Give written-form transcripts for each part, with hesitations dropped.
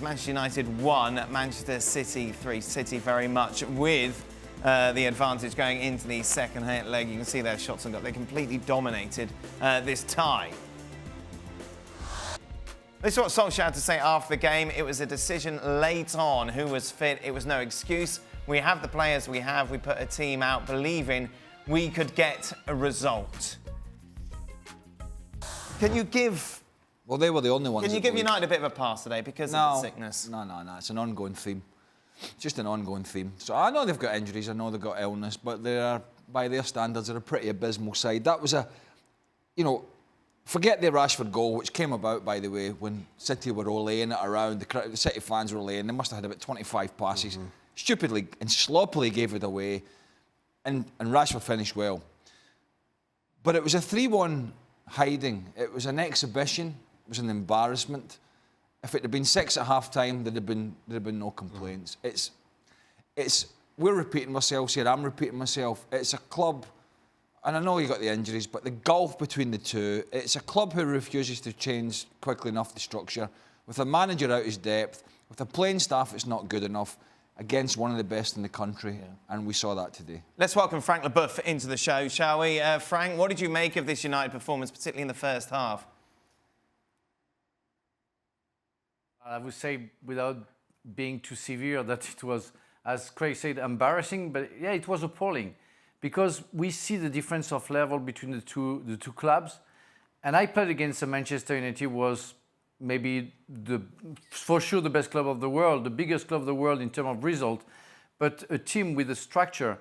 Manchester United 1, Manchester City 3. City very much with the advantage going into the second leg. You can see their shots on goal. They completely dominated this tie. This is what Solskjaer had to say after the game. It was a decision late on who was fit. It was no excuse. We have the players we have. We put a team out believing we could get a result. Can you give... Well, they were the only ones. Can you give United a bit of a pass today because of the sickness? No. It's an ongoing theme. Just an ongoing theme. So I know they've got injuries. I know they've got illness. But they are, by their standards, they're a pretty abysmal side. That was forget the Rashford goal, which came about, by the way, when City were laying it around. The City fans were laying. They must have had about 25 passes. Mm-hmm. Stupidly and sloppily gave it away. And Rashford finished well. But it was a 3-1 hiding. It was an exhibition. It was an embarrassment. If it had been 6 at half-time, there'd have been no complaints. We're repeating ourselves here. I'm repeating myself. It's a club, and I know you got the injuries, but the gulf between the two. It's a club who refuses to change quickly enough the structure, with a manager out his depth, with a playing staff that's not good enough, against one of the best in the country, and we saw that today. Let's welcome Frank Leboeuf into the show, shall we? Frank, what did you make of this United performance, particularly in the first half? I would say, without being too severe, that it was, as Craig said, embarrassing, but yeah, it was appalling, because we see the difference of level between the two clubs, and I played against Manchester United, was maybe for sure the best club of the world, the biggest club of the world in terms of result, but a team with a structure,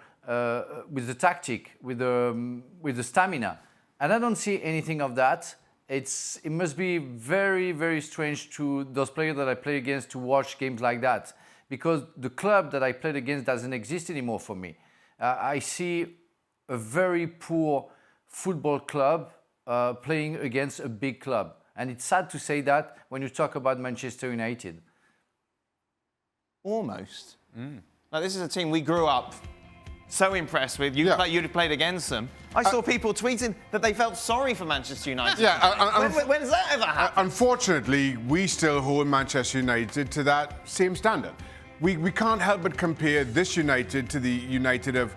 with the tactic, with the stamina, and I don't see anything of that. It must be very, very strange to those players that I play against to watch games like that, because the club that I played against doesn't exist anymore for me. I see a very poor football club playing against a big club. And it's sad to say that when you talk about Manchester United. Almost. Like, this is a team we grew up so impressed with. You'd played against them. I saw people tweeting that they felt sorry for Manchester United. When does that ever happen? Unfortunately, we still hold Manchester United to that same standard. We can't help but compare this United to the United of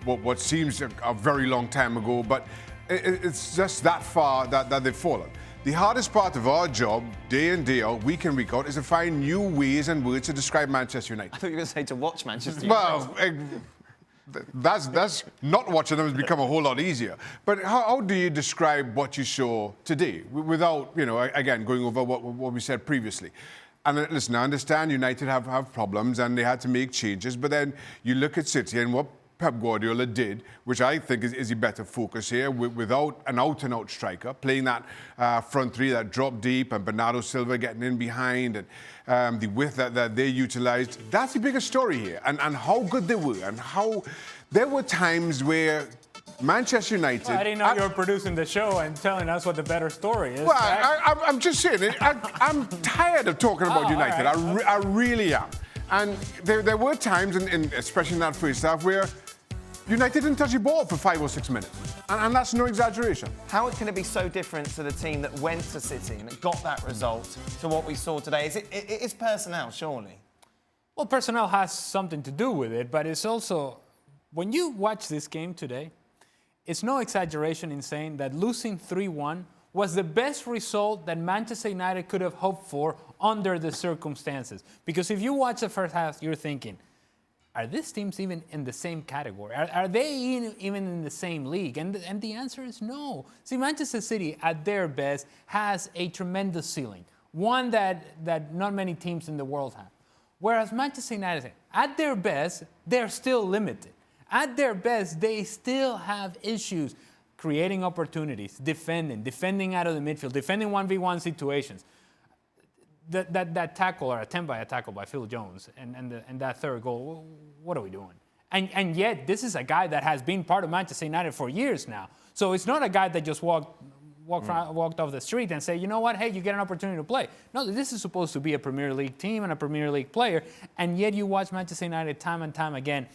what seems a very long time ago, but it's just that far that they've fallen. The hardest part of our job, day in, day out, week in, week out, is to find new ways and words to describe Manchester United. I thought you were going to say to watch Manchester United. Well, that's not watching them has become a whole lot easier. But how do you describe what you saw today without, again, going over what we said previously? And listen, I understand United have problems and they had to make changes, but then you look at City and what Pep Guardiola did, which I think is a better focus here, without an out-and-out striker, playing that front three, that drop deep, and Bernardo Silva getting in behind, and the width that they utilised. That's the biggest story here, and how good they were, and how there were times where Manchester United... Well, I didn't know you were producing the show and telling us what the better story is. Well, I'm just saying, I'm tired of talking about United. Right. I really am. And there were times, especially in that first half, where United didn't touch the ball for 5 or 6 minutes. And that's no exaggeration. How can it be so different to the team that went to City and got that result to what we saw today? It's personnel, surely? Well, personnel has something to do with it, but it's also, when you watch this game today, it's no exaggeration in saying that losing 3-1 was the best result that Manchester United could have hoped for under the circumstances. Because if you watch the first half, you're thinking, are these teams even in the same category? Are they even in the same league? And the answer is no. See, Manchester City, at their best, has a tremendous ceiling, one that not many teams in the world have. Whereas Manchester United, at their best, they're still limited. At their best, they still have issues creating opportunities, defending out of the midfield, defending 1v1 situations. That tackle, or attempt by a tackle by Phil Jones, and that third goal, what are we doing? And yet, this is a guy that has been part of Manchester United for years now. So it's not a guy that just walked off the street and say, you know what, hey, you get an opportunity to play. No, this is supposed to be a Premier League team and a Premier League player, and yet you watch Manchester United time and time again,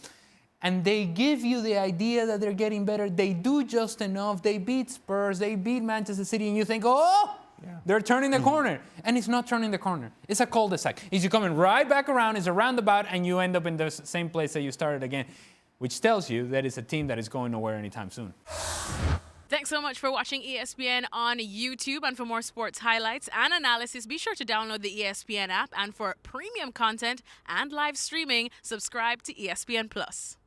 and they give you the idea that they're getting better. They do just enough. They beat Spurs, they beat Manchester City, and you think, oh, They're turning the corner, and it's not turning the corner. It's a cul-de-sac. It's you coming right back around, it's a roundabout, and you end up in the same place that you started again, which tells you that it's a team that is going nowhere anytime soon. Thanks so much for watching ESPN on YouTube. And for more sports highlights and analysis, be sure to download the ESPN app. And for premium content and live streaming, subscribe to ESPN Plus.